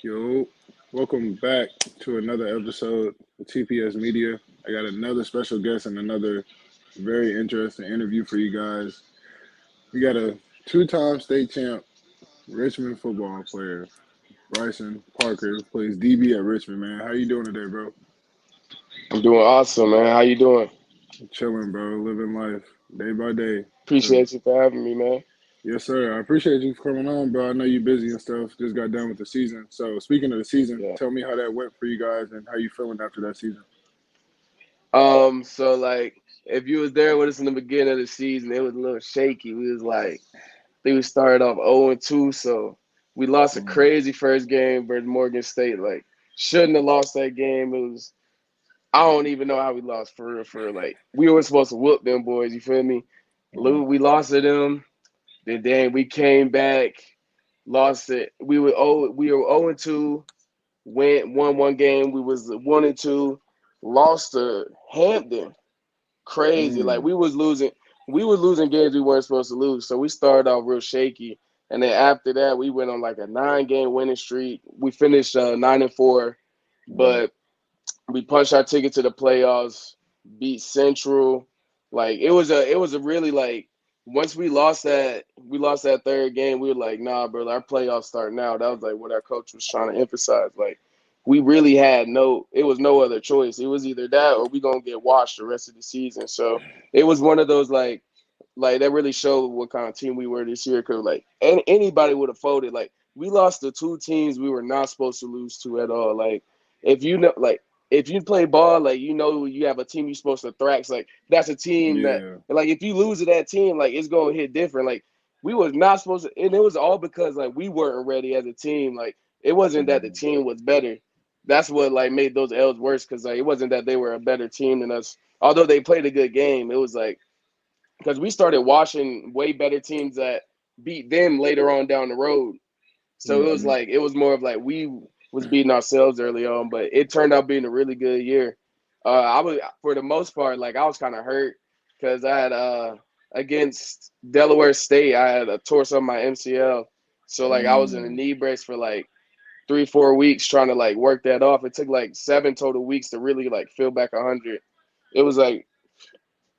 Yo, welcome back to another episode of TPS Media. I got another special guest and another very interesting interview for you guys. We got a two-time state champ Richmond football player, Bryson Parker, plays DB at Richmond, man. How you doing today, bro? I'm doing awesome, man. How you doing? Chilling, bro. Living life day by day. So, Appreciate you for having me, man. yes, sir. I appreciate you for coming on, bro. I know you're busy and stuff. Just got done with the season. So, speaking of the season, Yeah. tell me how that went for you guys and how you feeling after that season. So like if you was there with us in the beginning of the season, it was a little shaky. We was like I think we started off 0-2, so we lost a Mm, crazy first game versus Morgan State. Like shouldn't have lost that game. It was I don't even know how we lost for real, for real. Like we were supposed to whoop them boys, you feel me? mm, We lost to them. Then we came back, lost it. We were 0-2. Won one game. We was 1-2, lost to Hampton. Crazy. Like mm. we was losing games we weren't supposed to lose. So we started off real shaky. And then after that, we went on like a 9 game winning streak. We finished 9-4, Wow. but we punched our ticket to the playoffs, beat Central. Like it was a really like once we lost that third game, we were like, nah, bro, our playoffs start now. That was like what our coach was trying to emphasize. Like we really had it was no other choice. It was either that or we gonna get washed the rest of the season. So it was one of those like that really showed what kind of team we were this year. Cause like anybody would have folded. Like we lost to two teams we were not supposed to lose to at all. Like if you know, like if you play ball, like you know you have a team you're supposed to thrax. Like that's a team that, Yeah. like if you lose to that team, like it's gonna hit different. Like we was not supposed to, and it was all because like we weren't ready as a team. Like it wasn't that the Mm, team was better. That's what like made those L's worse because like it wasn't that they were a better team than us. Although they played a good game, it was like because we started watching way better teams that beat them later on down the road. So it was mm-hmm. like it was more of like we was beating ourselves early on, but it turned out being a really good year. I was for the most part like I was kind of hurt because I had against Delaware State I had a torn up my MCL, so like I was in a Mm. knee brace for like 3 4 weeks trying to like work that off. It took like 7 total weeks to really like feel back 100. It was like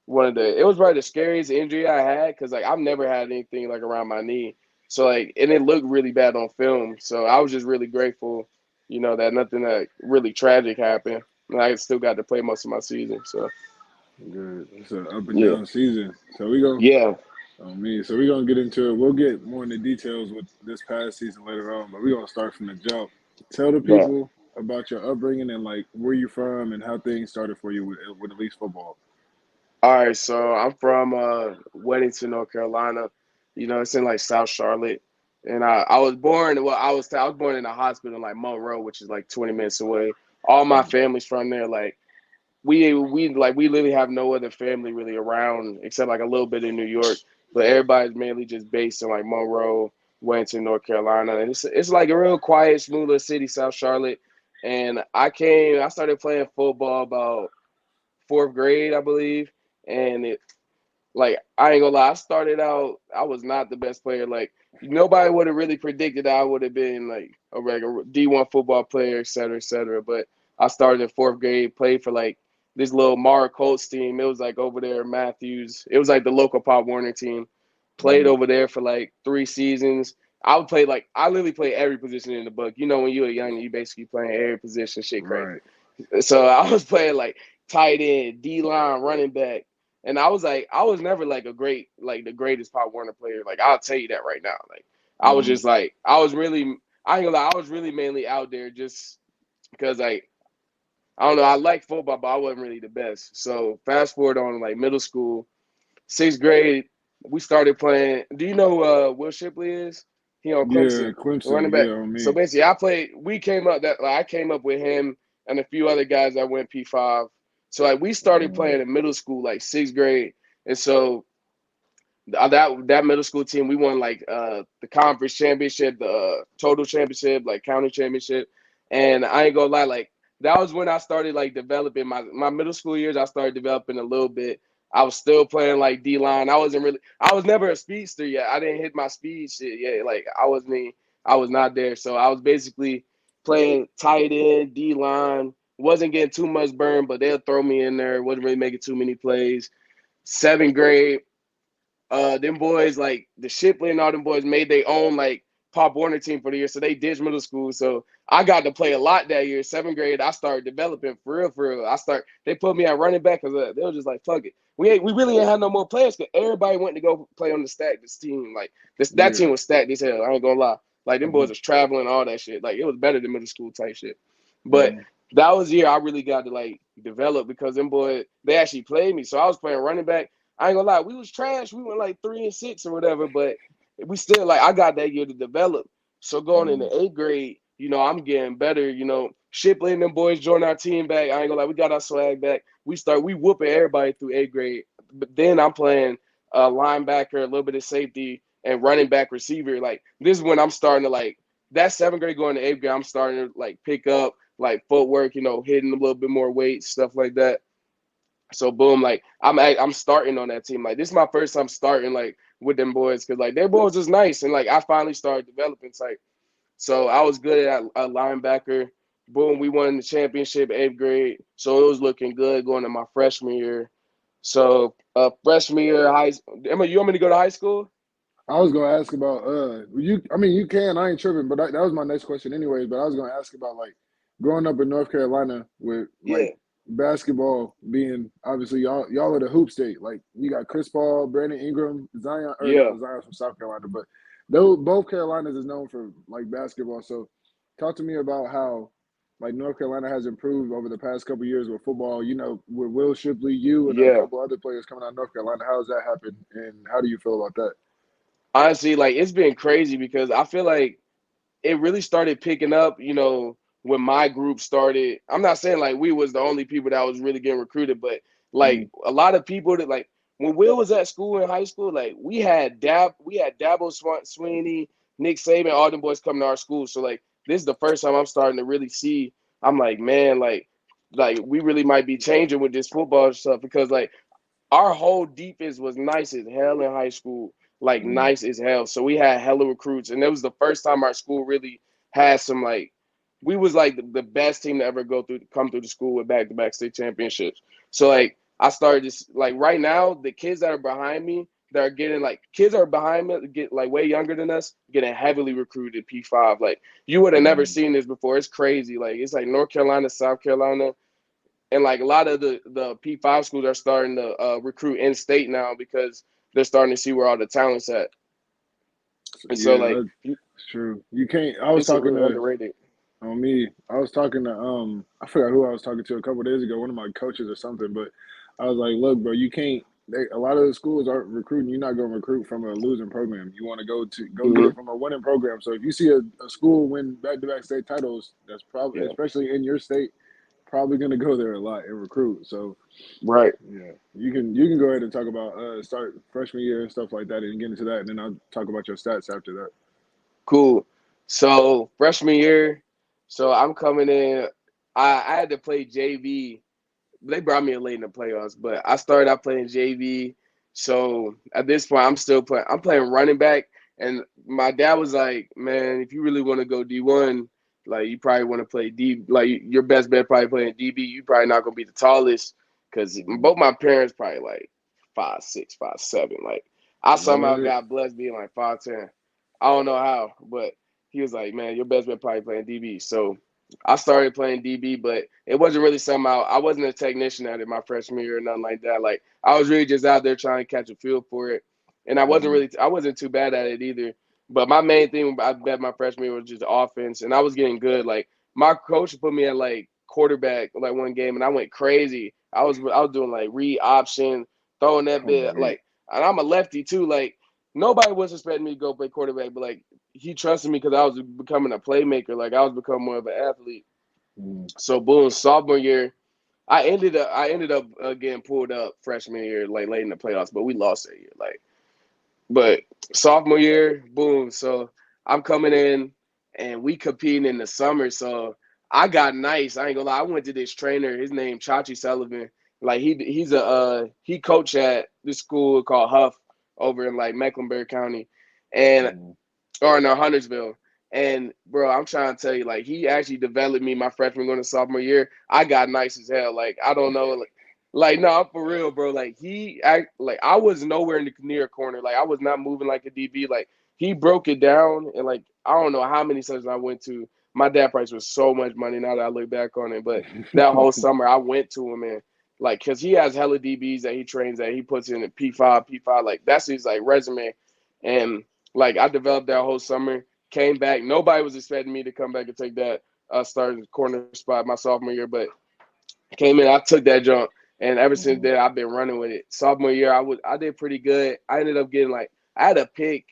it was probably the scariest injury I had because like I've never had anything like around my knee. So like and it looked really bad on film. So I was just really grateful, that nothing that really tragic happened. And I still got to play most of my season. So Good. It's an up and yeah. down season. So we go Yeah. on me. So we're gonna get into it. We'll get more into details with this past season later on, but we're gonna start from the jump. Tell the But people about your upbringing and like where you're from and how things started for you with at least football. all right, so I'm from Weddington, North Carolina. It's in like South Charlotte. And I was born I was born in a hospital in like Monroe, which is like 20 minutes away. All my Mm. family's from there. Like we literally have no other family really around except like a little bit in New York, but everybody's mainly just based in like Monroe, Wellington, North Carolina, and it's like a real quiet, smooth little city, South Charlotte. And I started playing football about fourth grade, I believe, and like I ain't gonna lie, I started out I was not the best player. Like nobody would have really predicted that I would have been like a regular D1 football player, et cetera, et cetera. But I started in fourth grade, played for like this little Mara Colts team. It was like over there, Matthews. It was like the local Pop Warner team. Played Mm. over there for like 3 seasons. I literally play every position in the book. When you were young, you basically playing every position, shit crazy. Right. So I was playing like tight end, D line, running back. And I was never like the greatest Pop Warner player. Like I'll tell you that right now. Like I was Mm. just like I was really I ain't gonna lie, I was really mainly out there just because like I don't know, I like football, but I wasn't really the best. So fast forward on like middle school, sixth grade, we started playing. Do you know who Will Shipley is? He on Yeah, Clemson, running Clemson. back. Yeah, on So me. basically, we came up that like, I came up with him and a few other guys that went P5. So like we started Mm. playing in middle school, like sixth grade, and so that middle school team we won like the conference championship, the total championship, like county championship, and I ain't gonna lie, like that was when I started like developing my middle school years. I started developing a little bit. I was still playing like D line. I was never a speedster yet. I didn't hit my speed shit yet. Like I was not there. So I was basically playing tight end, D line. Wasn't getting too much burn, but they'll throw me in there. Wasn't really making too many plays. 7th grade, them boys like the Shipley and all them boys made their own like Pop Warner team for the year, so they ditched middle school. So I got to play a lot that year. 7th grade, I started developing for real, for real. They put me at running back because they were just like, fuck it. We really ain't had no more players because everybody went to go play on the stack. This team, like that Yeah. team was stacked as hell. I ain't gonna lie. Like them Mm-hmm. boys was traveling, all that shit. Like it was better than middle school type shit. But Mm-hmm. that was the year I really got to like develop because them boys they actually played me. So I was playing running back. I ain't gonna lie, we was trash. We went like 3-6 or whatever, but we still like I got that year to develop. So going Mm-hmm. into 8th grade, I'm getting better. Shipley and them boys joined our team back. I ain't gonna lie, we got our swag back. We whooping everybody through 8th grade. But then I'm playing linebacker, a little bit of safety, and running back receiver. Like this is when I'm starting to like that 7th grade going to 8th grade. I'm starting to like pick up like footwork, hitting a little bit more weight, stuff like that. So boom, like I'm starting on that team. Like this is my first time starting like with them boys because like their boys was nice and like I finally started developing type. So I was good at a linebacker. Boom, we won the championship 8th grade. So it was looking good going to my freshman year. So freshman year Emma, you want me to go to high school? I was gonna ask about you. I mean, you can. I ain't tripping, but that was my next question, anyways. But I was gonna ask about like growing up in North Carolina with like Yeah, basketball being obviously y'all are the hoop state. Like you got Chris Paul, Brandon Ingram, Zion, or yeah. no, Zion's from South Carolina, but those both Carolinas is known for like basketball. So talk to me about how like North Carolina has improved over the past couple years with football. With Will Shipley, you and a Yeah. couple other players coming out of North Carolina. How has that happened, and how do you feel about that? Honestly, like it's been crazy because I feel like it really started picking up, when my group started. I'm not saying like we was the only people that was really getting recruited, but like Mm, a lot of people that like when Will was at school in high school, like we had Dabo Sweeney, Nick Saban, all them boys coming to our school. So like this is the first time I'm starting to really see. I'm like, man, like we really might be changing with this football stuff because like our whole defense was nice as hell in high school, like mm, nice as hell. So we had hella recruits, and it was the first time our school really had some like we was like the best team to ever come through the school with back-to-back state championships. So like I started just like right now the kids that are behind me that are getting like kids are behind me get like way younger than us getting heavily recruited P5. Like you would have never mm. seen this before. It's crazy. Like it's like North Carolina, South Carolina, and like a lot of the P5 schools are starting to recruit in state now because they're starting to see where all the talent's at. And so Yeah, like that's true. You can't. I was it's talking really to underrated. on me. I was talking to I forgot who I was talking to a couple of days ago. One of my coaches or something. But I was like, look, bro, you can't. A lot of the schools aren't recruiting. You're not going to recruit from a losing program. You want to go get Mm-hmm. it from a winning program. So if you see a school win back-to-back state titles, that's probably, Yeah, especially in your state, probably going to go there a lot and recruit. So right. yeah, you can go ahead and talk about start freshman year and stuff like that, and get into that, and then I'll talk about your stats after that. Cool. So freshman year, so I'm coming in. I had to play JV. They brought me in late in the playoffs, but I started out playing JV. So at this point, I'm still playing. I'm playing running back, and my dad was like, "Man, if you really want to go D1, like you probably want to play D. Like your best bet probably playing DB. You probably not gonna be the tallest because Mm. both my parents probably like 5'6", 5'7". Like I somehow What? got blessed being like 5'10". I don't know how, but he was like, "Man, your best bet probably playing DB." So I started playing DB, but it wasn't really somehow I wasn't a technician at it my freshman year or nothing like that. Like I was really just out there trying to catch a feel for it, and Mm-hmm. I wasn't too bad at it either. But my main thing I bet my freshman year was just offense, and I was getting good. Like my coach put me at like quarterback like one game, and I went crazy. I was doing like read option, throwing that Oh bit wait. like, and I'm a lefty too. Like nobody was expecting me to go play quarterback, but like he trusted me because I was becoming a playmaker. Like I was becoming more of an athlete. Mm-hmm. So boom, sophomore year, I ended up getting pulled up freshman year, like late in the playoffs, but we lost that year. Like, but sophomore year, boom. So I'm coming in, and we competing in the summer. So I got nice. I ain't gonna lie. I went to this trainer. His name Chachi Sullivan. Like he coached at this school called Huff over in like Mecklenburg County, and Mm-hmm. or in Huntersville. And bro, I'm trying to tell you, like he actually developed me my freshman going to sophomore year. I got nice as hell. Like I don't know, like no, I'm for real, bro. Like like I was nowhere in the near corner. Like I was not moving like a DB. Like he broke it down, and like I don't know how many sessions I went to. My dad price was so much money now that I look back on it. But that whole summer I went to him, and like because he has hella DBs that he trains that he puts in at P5. Like that's his like resume, and like I developed that whole summer. Came back. Nobody was expecting me to come back and take that starting corner spot my sophomore year, but came in. I took that jump, and ever since then I've been running with it. Sophomore year, I did pretty good. I ended up getting like I had a pick.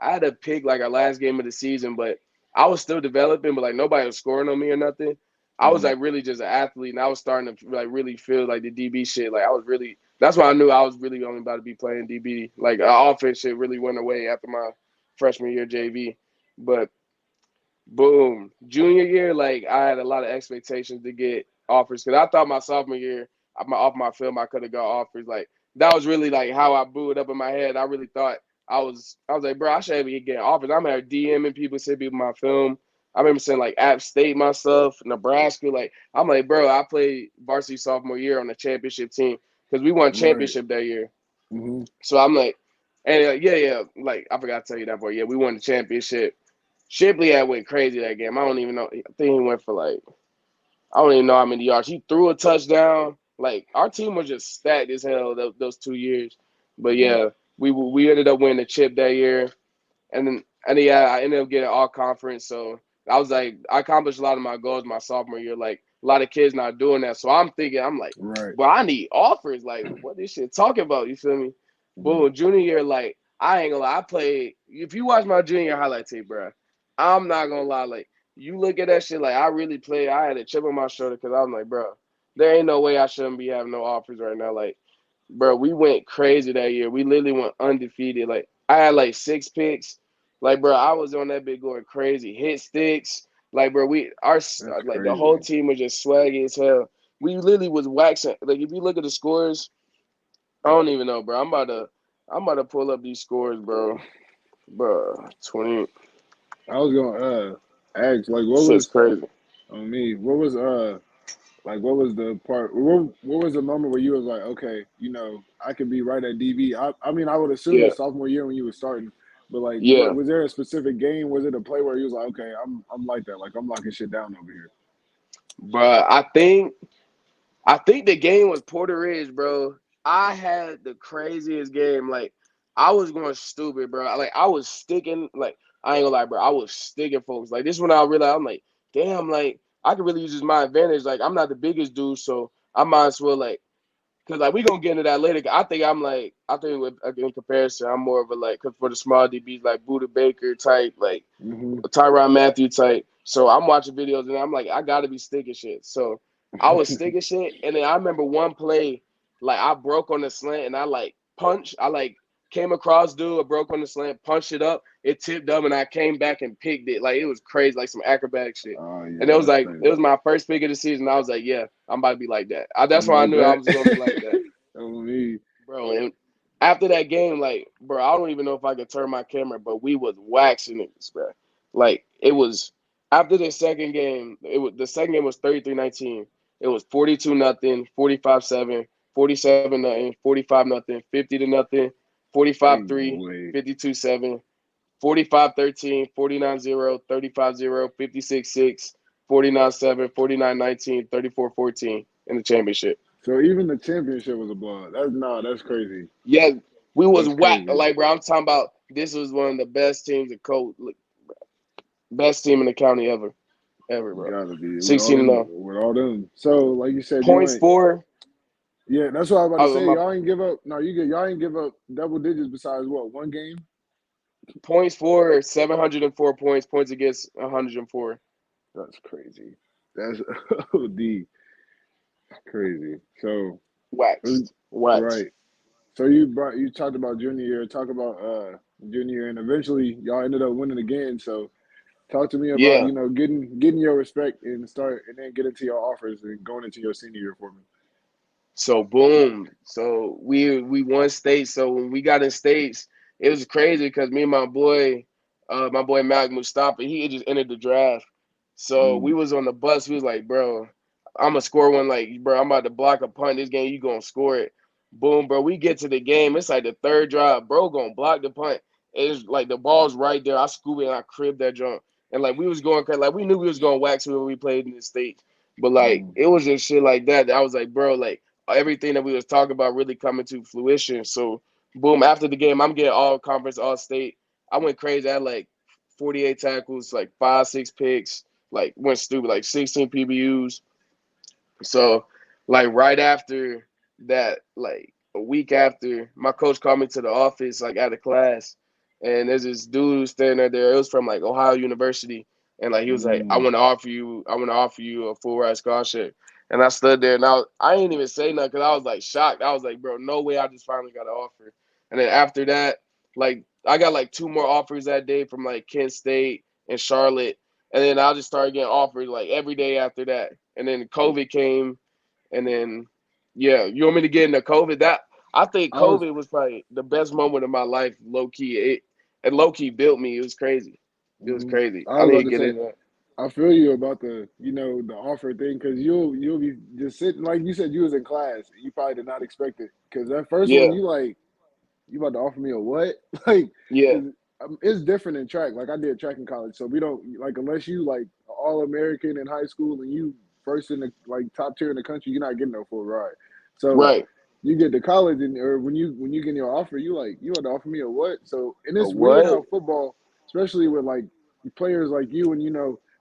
I had a pick like our last game of the season, but I was still developing. But like nobody was scoring on me or nothing. I was like really just an athlete, and I was starting to like really feel like the DB shit. Like I was really. That's why I knew I was really only about to be playing DB. Like offense shit really went away after my freshman year JV, but boom. Junior year, like I had a lot of expectations to get offers because I thought my sophomore year, off my film, I could have got offers. Like that was really like how I blew it up in my head. I really thought I was like, bro, I should be getting offers. I'm here DMing people, sending people my film. I remember saying like App State myself, Nebraska. Like I'm like, bro, I played varsity sophomore year on the championship team because we won Right. championship that year. Mm-hmm. So I'm like, and yeah, like I forgot to tell you that part. Yeah, we won the championship. Shipley had went crazy that game. I don't even know. I think he went for like I don't even know how many yards. He threw a touchdown. Like our team was just stacked as hell those 2 years. But Mm-hmm. yeah, we ended up winning the chip that year, and yeah, I ended up getting all conference. So I was like, I accomplished a lot of my goals my sophomore year. Like a lot of kids not doing that. So I'm thinking, I'm like, Right. well, I need offers. Like what this shit talking about? You feel me? Mm-hmm. Boom, junior year, like I ain't gonna lie, I played. If you watch my junior highlight tape, bro, I'm not gonna lie, like you look at that shit, like I really played. I had a chip on my shoulder because I'm like, bro, there ain't no way I shouldn't be having no offers right now. Like, bro, we went crazy that year. We literally went undefeated. Like I had like 6 picks. Like, bro, I was on that bit going crazy. Hit sticks. Like, bro, That's like the whole crazy. team was just swaggy as hell. We literally was waxing. Like, if you look at the scores, I don't even know, bro. I'm about to pull up these scores, bro. Bro, 20. I was gonna ask like what Shit's was crazy. on me? What was like what was the part? What was the moment where you was like, okay, I could be right at DB. I mean, I would assume Yeah, it's sophomore year when you were starting, but like, what yeah. was there a specific game? Was it a play where you was like, okay, I'm like that, like I'm locking shit down over here. But I think the game was Porter Ridge, bro. I had the craziest game. Like I was going stupid, bro. Like I was sticking. Like I ain't gonna lie, bro. I was sticking, folks. Like this when I realized I'm like, damn, like I could really use this my advantage. Like I'm not the biggest dude, so I might as well like, cause like we gonna get into that later. I think with in comparison, I'm more of a like, cause for the small DBs like Buda Baker type, like Hmm. Tyron Matthew type. So I'm watching videos and I'm like, I gotta be sticking shit. So I was sticking shit, and then I remember one play, like I broke on the slant and I like punched. I like came across dude, I broke on the slant, punched it up, it tipped up, and I came back and picked it. Like it was crazy, like some acrobatic shit. Oh And yeah, that's it crazy. was my first pick of the season. I was like, yeah, I'm about to be like that. That's You why I like knew I that? was gonna be like that, On me. bro. And after that game, like, bro, I don't even know if I could turn my camera, but we was waxing niggas, bro. Like, it was after the second game, the second game was 33-19. It was 42 nothing, 45-7, 47 nothing, 45 nothing, 50 to nothing, 45 Ain't no 3, way. 52-7, 45-13, 49-0, 35-0, 56-6, 49-7, 49-19, 34-14 in the championship. So even the championship was a blowout. That's crazy. Yeah, we was That's whack. crazy. Like, bro, I'm talking about this was one of the best teams in coach, best team in the county ever, bro. Gotta be with all 16 and them. 0. With all them. So like you said, you Points ain't. for Yeah, that's what I was about to say. my Y'all ain't give up. No, you get. Y'all ain't give up double digits besides what, one game? points for 704 points. Points against 104. That's crazy. That's OD crazy. So Waxed, waxed. right. So you talked about junior year. Talk about junior year, and eventually y'all ended up winning again. So talk to me about Yeah. getting your respect and start and then get into your offers and going into your senior year for me. So boom. So we won states. So when we got in states, it was crazy because me and my boy. my boy Malik Mustafa. He had just entered the draft, so we Mm, was on the bus. We was like, bro, I'm gonna score one. Like, bro, I'm about to block a punt this game. You gonna score it? Boom, bro. We get to the game. It's like the third drive. Bro, gonna block the punt. It's like the ball's right there. I scoop it and I crib that jump. And like we was going crazy. Like we knew we was gonna wax when we played in the States. But like mm, it was just shit like that. I was like, bro, like everything that we was talking about really coming to fruition. So boom, after the game, I'm getting all conference, all state. I went crazy. I had like 48 tackles, like 5, 6 picks, like went stupid, like 16 PBUs. So, like right after that, like a week after, my coach called me to the office, like out of class, and there's this dude standing there. It was from like Ohio University, and like he was like, mm. I want to offer you a full ride scholarship." And I stood there, and I didn't even say nothing because I was like shocked. I was like, "Bro, no way! I just finally got an offer." And then after that, like I got like two more offers that day from like Kent State and Charlotte, and then I just started getting offered like every day after that. And then COVID came, and then yeah, you want me to get into COVID? That I think I was, COVID was probably the best moment of my life, low key. It low key built me. It was crazy. It was mhm. crazy. I I was need about to to get say, into that. I feel you about the offer thing because you'll be just sitting like you said you was in class. You probably did not expect it because that first one Yeah, you like you about to offer me a what? Like, yeah, because it's different in track. Like I did track in college, so we don't like unless you like all American in high school and you first in the like top tier in the country, you're not getting no full ride. So right. you get to college and or when you get your offer, you like you want to offer me a what? So and A it's weird what? how football, especially with like players like you and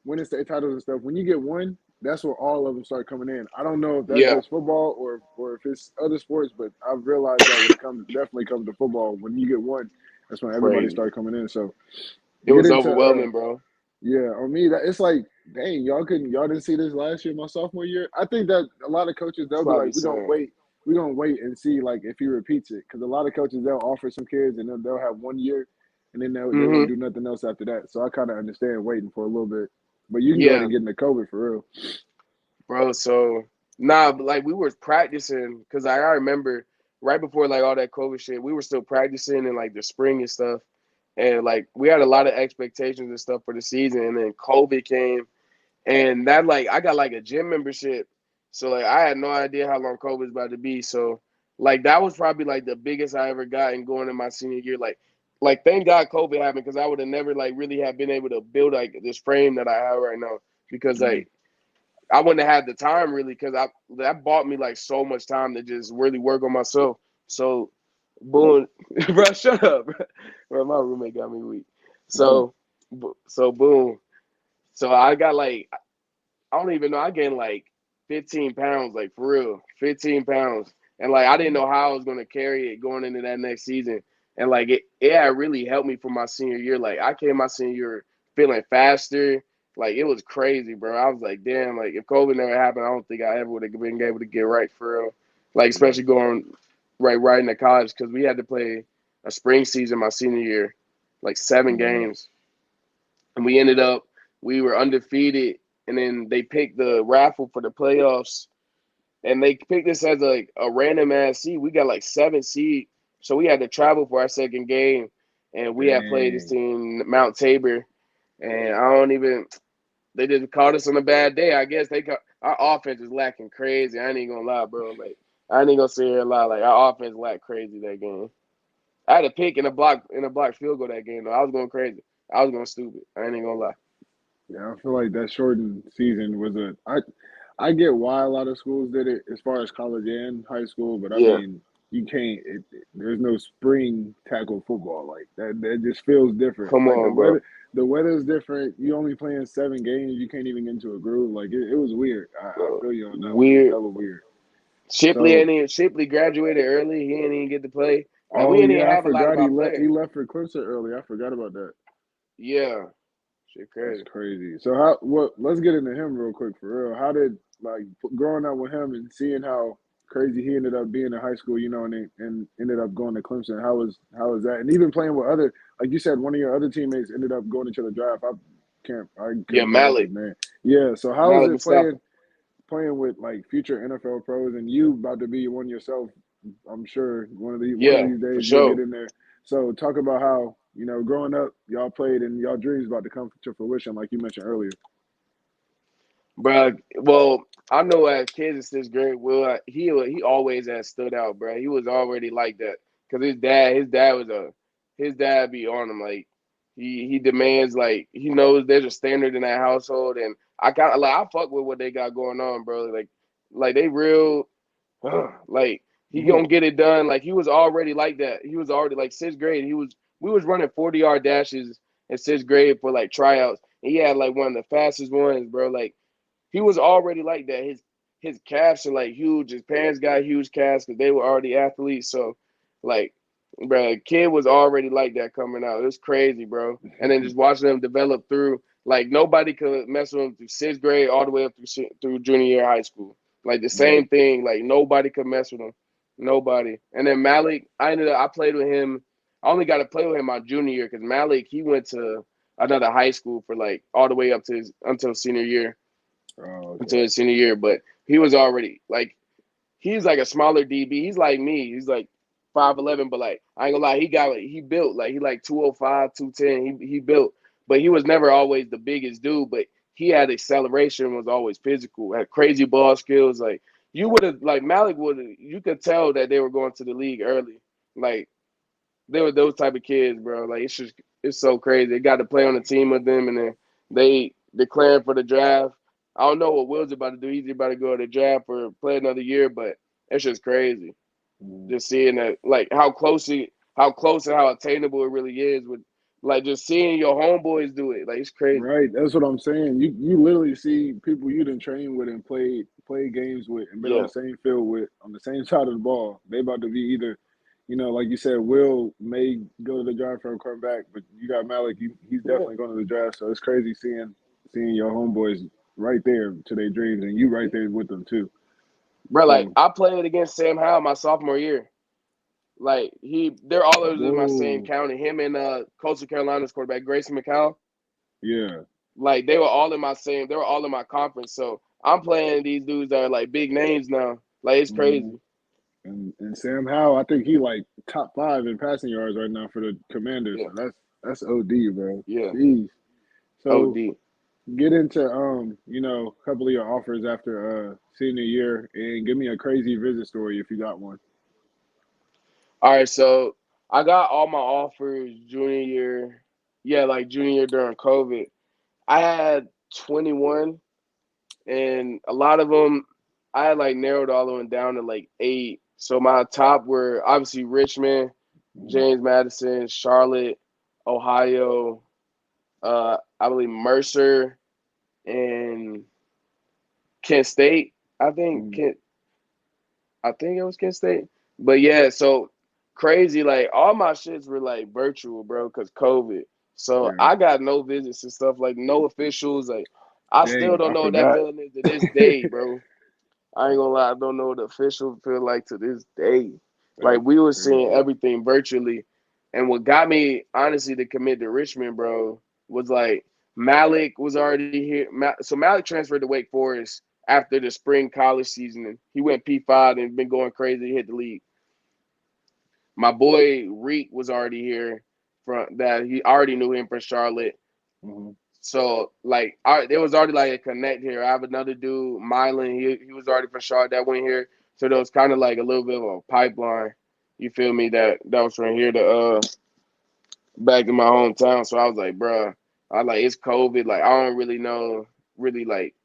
winning state titles and stuff. When you get one, that's where all of them start coming in. I don't know if that's Yeah, just football or if it's other sports, but I've realized that when it comes definitely comes to football, when you get one, that's when everybody crazy. start coming in. So It get was into overwhelming, bro. yeah, on me that it's like dang y'all didn't see this last year my sophomore year. I think that a lot of coaches It's they'll be probably like the same. we're gonna wait and see like if he repeats it because a lot of coaches they'll offer some kids and then they'll have 1 year and then they won't Mm-hmm. do nothing else after that. So I kind of understand waiting for a little bit, but you can go ahead Yeah, and get into COVID for real. bro. So nah, but like we were practicing because I remember right before like all that COVID shit, we were still practicing in like the spring and stuff, and like we had a lot of expectations and stuff for the season, and then COVID came, and that like I got like a gym membership, so like I had no idea how long COVID was about to be, so like that was probably like the biggest I ever got in going in my senior year, like thank God COVID happened because I would have never like really have been able to build like this frame that I have right now because Mm. like I wouldn't have had the time really because I that bought me like so much time to just really work on myself. So, boom, bro, shut up, bro. My roommate got me weak. Oh, So boom. So I got like I don't even know. I gained like 15 pounds, like for real, 15 pounds, and like I didn't mm. know how I was gonna carry it going into that next season. And like it had really helped me for my senior year. Like I came my senior year feeling faster. Like it was crazy, bro. I was like, damn, like if COVID never happened, I don't think I ever would have been able to get right for real. Like Yeah. especially going right into college because we had to play a spring season my senior year, like 7 games, and we were undefeated, and then they picked the raffle for the playoffs, and they picked us as a random ass seed. We got like 7 seed, so we had to travel for our second game, and we had played this Dang. team Mount Tabor, and I don't even. They just caught us on a bad day. I guess our offense is lacking crazy. I ain't gonna lie, bro. Like I ain't gonna sit here and lie. Like our offense lacked crazy that game. I had a pick in a block field goal that game. Though I was going crazy. I was going stupid. I ain't gonna lie. Yeah, I feel like that shortened season was I get why a lot of schools did it as far as college and high school, but I Yeah. mean, you can't. There's no spring tackle football like that. That just feels different. Come Like on, bro. the weather's different. You only playing 7 games. You can't even get into a groove. Like it was weird. I Bro. feel you on that one. It was Weird. hella weird. So, Shipley graduated early. He didn't even get to play. Like we oh didn't even yeah, I have a lot of forgot our he players. left for Clemson early. I forgot about that. Yeah. Shit That's crazy. crazy. So how what? Let's get into him real quick for real. How did like growing up with him and seeing how crazy he ended up being in high school, and ended up going to Clemson. How was that? And even playing with other, like you said, one of your other teammates ended up going into the draft. I Yeah, couldn't pronounce his Malik. name. Yeah. So how was Malik it Mustafa. playing with like future NFL pros and you about to be one yourself? I'm sure one of Yeah, these for days you'll get sure. in there. So talk about how. growing up, y'all played and y'all dreams about to come to fruition, like you mentioned earlier. Bro, well, I know as kids in sixth grade, Will he always has stood out, bro. He was already like that because his dad be on him like he demands like he knows there's a standard in that household, and I kind of like I fuck with what they got going on, bro. Like they real like he gonna get it done. Like he was already like that. He was already like sixth grade. We was running 40-yard dashes in sixth grade for like tryouts, and he had like one of the fastest ones, bro. Like he was already like that. His calves are like huge. His parents got huge calves because they were already athletes. So, like, bro, kid was already like that coming out. It was crazy, bro. And then just watching them develop through, like, nobody could mess with him through sixth grade all the way up through junior year of high school. Like the Right. same thing. Like nobody could mess with him. Nobody. And then Malik, I played with him. I only got to play with him my junior year because Malik he went to another high school for like all the way up to until senior year Oh, until okay. his senior year, but he was already like he's like a smaller DB. He's like me. He's like 5'11", but like I ain't gonna lie, he built like he like 205, 210. He built, but he was never always the biggest dude. But he had acceleration, was always physical, had crazy ball skills. Like you would have like Malik would you could tell that they were going to the league early. Like they were those type of kids, bro. Like it's so crazy. They got to play on the team with them, and then they declaring for the draft. I don't know what Will's about to do. He's about to go to the draft or play another year, but it's just crazy. Mhm. Just seeing that, like how close and how attainable it really is. With like just seeing your homeboys do it, like it's crazy. Right. That's what I'm saying. You literally see people you done trained with and played games with and been on the Yeah, same field with on the same side of the ball. They about to be either, like you said, Will may go to the draft for a quarterback, but you got Malik. He's yeah, definitely going to the draft. So it's crazy seeing your homeboys right there to their dreams and you right there with them too. bro. Like So I played against Sam Howell my sophomore year. Like they're all in my same whoa, county. Him and Coastal Carolina's quarterback Grayson McCall. yeah. Like they were all in my same. They were all in my conference. So I'm playing these dudes that are like big names now. Like it's hmm crazy. And Sam Howell, I think he like top five in passing yards right now for the Commanders. Yeah, So that's OD, bro. yeah. Jeez. So OD. get into a couple of your offers after senior year and give me a crazy visit story if you got one. All right, so I got all my offers junior year. Yeah, like junior year during COVID. I had 21, and a lot of them I had like narrowed all of them down to like 8. So my top were obviously Richmond, Mhm. James Madison, Charlotte, Ohio, I believe Mercer, and Kent State. I think Mhm. Kent. I think it was Kent State. But yeah, so crazy. Like all my shits were like virtual, bro, because COVID. So Yeah. I got no visits and stuff. Like no officials. Like I still Dang, don't I know what that forgot. feeling is to this day, bro. I ain't gonna lie, I don't know what the official feel like to this day. Like That's we were seeing crazy. everything virtually, and what got me honestly to commit to Richmond, bro, was like Malik was already here. So Malik transferred to Wake Forest after the spring college season, and he went P5 and been going crazy. He hit the league. My boy Reek was already here from that. He already knew him from Charlotte. Hmm. So like, there was already like a connect here. I have another dude, Mylan. He was already from Charlotte that went here. So there was kind of like a little bit of a pipeline. You feel me? That was from here to back to my hometown. So I was like, bruh, I like it's COVID. Like I don't really know, really like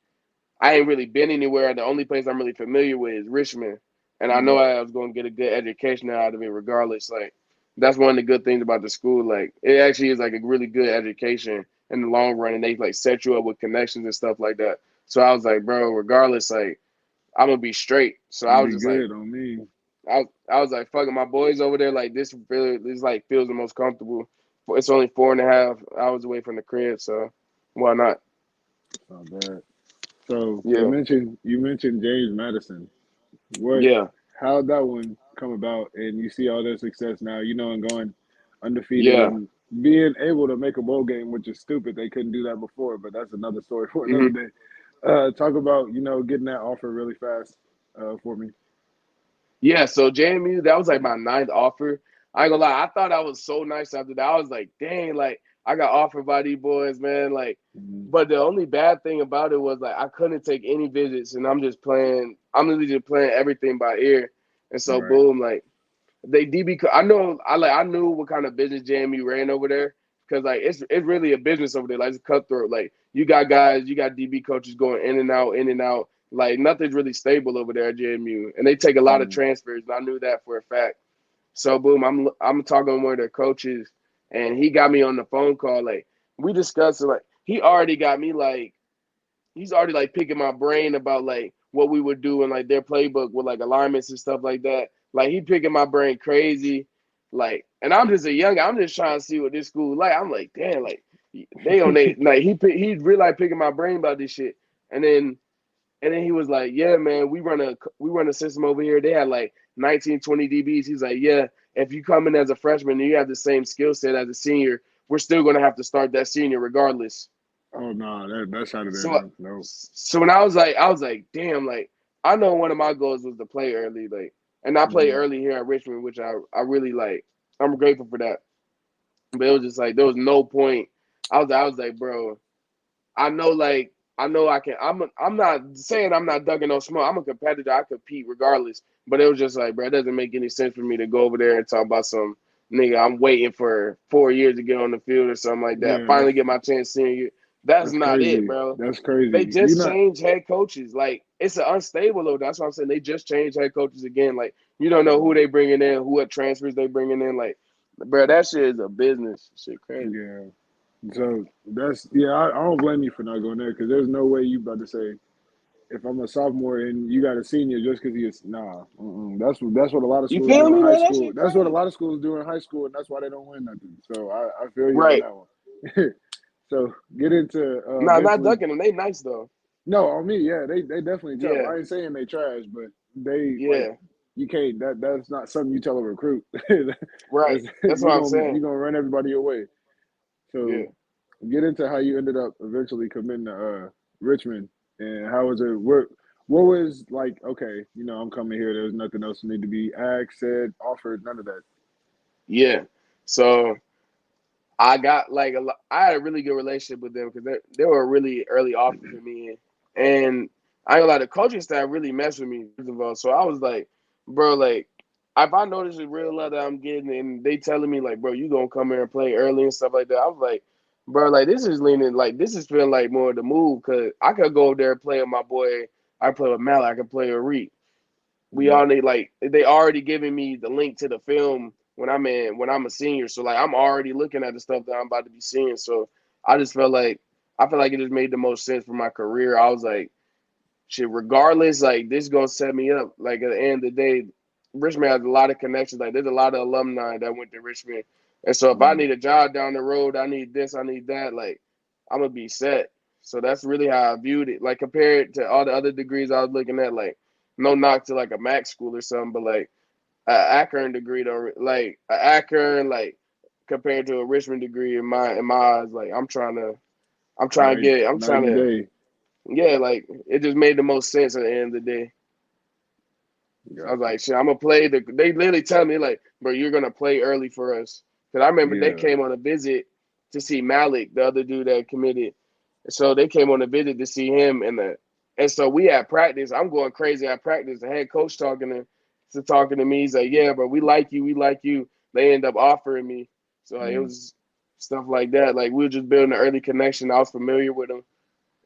I ain't really been anywhere. The only place I'm really familiar with is Richmond, and I know Hmm. I was going to get a good education out of it regardless. Like that's one of the good things about the school. Like it actually is like a really good education in the long run, and they like set you up with connections and stuff like that. So I was like, bro, regardless, like I'm gonna be straight. So I Gonna was be just like, good on me. I was like, fucking my boys over there. Like this like feels the most comfortable. It's only 4.5 hours away from the crib, so why not? It's not bad. So Yeah, you mentioned James Madison. What yeah, how'd that one come about? And you see all their success now, and going undefeated yeah. and being able to make a bowl game, which is stupid. They couldn't do that before, but that's another story for another Mm-hmm. day. Talk about getting that offer really fast for me. Yeah, so JMU, that was like my ninth offer. I ain't gonna lie, I thought I was so nice after that. I was like, dang, like I got offered by these boys, man. Like, Mhm. but the only bad thing about it was like I couldn't take any visits, and I'm just playing. I'm literally just playing everything by ear, and so Right. boom, like they DB. I knew what kind of business JMU ran over there because like it's really a business over there. Like it's cutthroat. Like you got guys, you got DB coaches going in and out, in and out. Like nothing's really stable over there at JMU, and they take a lot of Mhm. transfers. And I knew that for a fact. So boom, I'm talking to one of their coaches, and he got me on the phone call. Like we discussed, like he already got me like he's already like picking my brain about like what we would do in like their playbook with like alignments and stuff like that. Like he picking my brain crazy, like, and I'm just a young guy. I'm just trying to see what this school like. I'm like, damn, like they on they like he really like picking my brain about this shit, and then he was like, yeah, man, we run a system over here. They had like 19, 20 DBs. He's like, yeah, if you come in as a freshman and you have the same skill set as a senior, we're still gonna have to start that senior regardless. Oh no, that's out of there. So No. so when I was like, damn, like I know one of my goals was to play early, like, and I played Mhm. early here at Richmond, which I really like. I'm grateful for that. But it was just like there was no point. I was like, bro, I know I can. I'm not saying I'm not ducking no smoke. I'm a competitor. I compete regardless. But it was just like, bro, it doesn't make any sense for me to go over there and talk about some nigga. I'm waiting for 4 years to get on the field or something like that. Yeah, Finally get my chance senior year. That's that's not it, crazy. bro. That's They crazy. You just not. changed head coaches. Like it's an unstable though. That's what I'm saying. They just changed head coaches again. Like you don't know who they bringing in, who what transfers they bringing in. Like, bro, that shit is a business. Shit crazy. Yeah. So that's yeah. I don't blame you for not going there because there's no way you about to say if I'm a sophomore and you got a senior just because he's nah. That's what a lot of You schools feel do in me, high man? That school. shit That's what a crazy. lot of schools do in high school, and that's why they don't win nothing. So I feel you on Right. that one. So get into Nah, not eventually. ducking them. They nice though. No, on me, yeah, they definitely tough. Yeah, I ain't saying they trash, but they like yeah, you can't. That's not something you tell a recruit. right. That's That's what I'm you saying. gonna run everybody away. So Yeah, get into how you ended up eventually committing to Richmond and how was it? What was like? Okay, I'm coming here. There's nothing else that need to be asked, said, offered. None of that. yeah. So I got like I had a really good relationship with them because they were a really early offer for me, and I ain't gonna lie, the coaching staff really messed with me first of all. So I was like, bro, like if I know this is real love that I'm getting, and they telling me like, bro, you gonna come here and play early and stuff like that. I was like, bro, like this is leaning like this is feeling like more of the move because I could go there and play with my boy. I play with Mal. I could play with Reed. We Yeah, all need like they already giving me the link to the film when I'm a senior. So like I'm already looking at the stuff that I'm about to be seeing. So I just felt like I feel like it just made the most sense for my career. I was like, shit, regardless, like this is gonna set me up. Like at the end of the day, Richmond has a lot of connections. Like there's a lot of alumni that went to Richmond. And so if I mm, need a job down the road, I need this, I need that, like I'm gonna be set. So that's really how I viewed it. Like compared to all the other degrees I was looking at, like no knock to like a Mac school or something, but like a Akron degree though, like a Akron, like compared to a Richmond degree in my eyes, like night I'm night trying and to day. yeah, like it just made the most sense at the end of the day. So I was Gotcha. like, shit, I'm gonna play the. They literally tell me like, bro, you're gonna play early for us. Cause I remember they Yeah. came on a visit to see Malik, the other dude that committed. So they came on a visit to see him, and so we had practice. I'm going crazy at practice. The head coach talking to me. He's like, yeah, bro, we like you, we like you. They end up offering me. So like, it Mm, was stuff like that. Like we were just building an early connection. I was familiar with him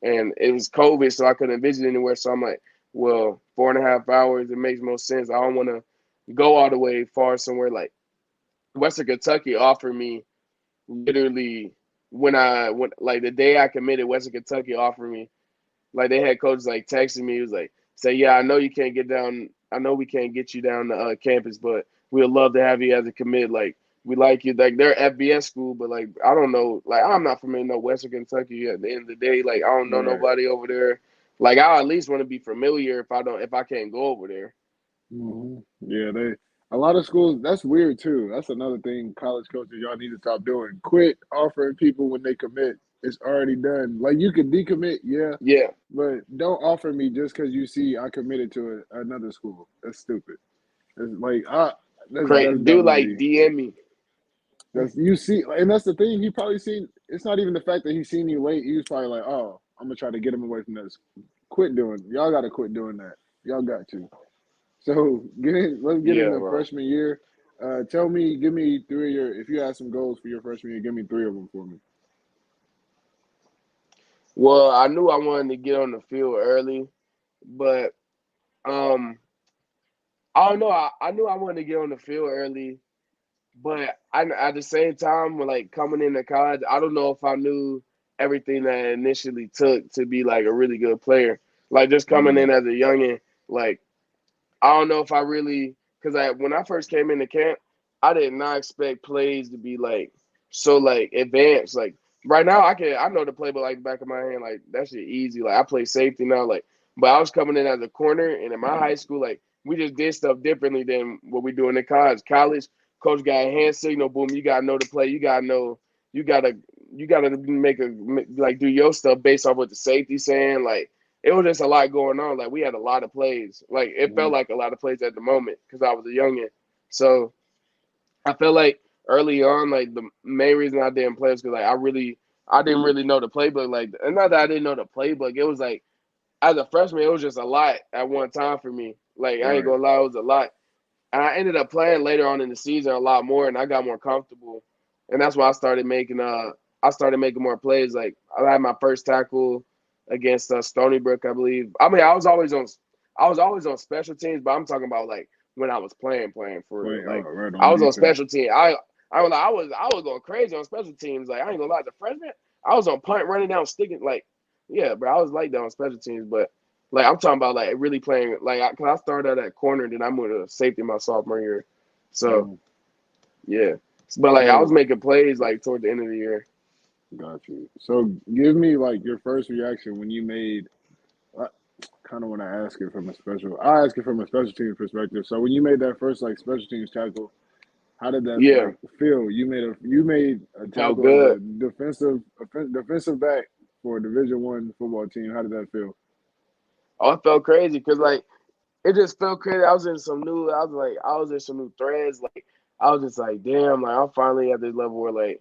and it was COVID, so I couldn't visit anywhere. So I'm like, well, 4.5 hours, it makes most sense. I don't want to go all the way far somewhere like Western Kentucky offered me literally when like the day I committed, Western Kentucky offered me like they had coaches like texting me. He was like, say, yeah, I know you can't get down. I know we can't get you down to campus, but we'd love to have you as a commit. Like we like you. Like they're FBS school, but like I don't know. Like I'm not familiar with no Western Kentucky. At the end of the day, like I don't know right. nobody over there. Like I at least want to be familiar if I can't go over there. Yeah, a lot of schools. That's weird too. That's another thing. College coaches, y'all need to stop doing. Quit offering people when they commit. It's already done. Like you can decommit, yeah, Yeah, but don't offer me just because you see I committed to another school. That's stupid. It's like That's Dude, like definitely DM me. that's you see, and that's the thing. He probably seen. It's not even the fact that he seen you late. He was probably like, "Oh, I'm gonna try to get him away from this. Quit doing. Y'all got to quit doing that. Y'all got to." So get in. Let's get Yeah, into bro. freshman year. Give me three of your. If you had some goals for your freshman year, give me three of them for me. Well, I knew I wanted to get on the field early, but um, I don't know. I knew I wanted to get on the field early, but I at the same time, like coming into college, I don't know if I knew everything that it initially took to be like a really good player. Like just coming Mm, in as a youngin, like I don't know if I really because I when I first came into camp, I did not expect plays to be like so like advanced. Like right now, I know the playbook like the back of my hand. Like that shit easy. Like I play safety now. Like but I was coming in as a corner, and in my high school, like we just did stuff differently than what we do in the college. College coach got a hand signal, boom, you gotta know the play. You gotta know. You gotta you gotta make a like do your stuff based off what the safety saying. Like it was just a lot going on. Like we had a lot of plays. Like it felt mm, like a lot of plays at the moment because I was a youngin. So I felt like early on, like the main reason I didn't play is because like I didn't really know the playbook. Like and not that I didn't know the playbook. It was like as a freshman, it was just a lot at one time for me. Like I ain't right. gonna lie, it was a lot. And I ended up playing later on in the season a lot more, and I got more comfortable. And that's why I started making more plays. Like I had my first tackle against Stony Brook, I believe. I mean, I was always on special teams, but I'm talking about like when I was playing for real. Playing Like right I on was on defense. special team. I was going crazy on special teams. Like I ain't gonna lie, the freshman, I was on punt, running down, sticking. Like yeah, bro, I was like that on special teams, but. Like I'm talking about, like really playing. Like, cause I started at corner, then I moved to safety my sophomore year. So Mm. yeah, but like I was So making plays like toward the end of the year. got you. So give me like your first reaction when you made. I kind of want to ask it from a special. I ask it from a special teams perspective. So when you made that first like special teams tackle, how did that Yeah, like feel? You made a felt tackle as good. a defensive back for a Division I football team. How did that feel? Oh, it felt crazy because like it just felt crazy. I was in some new threads. Like I was just like, damn, like I'm finally at this level where like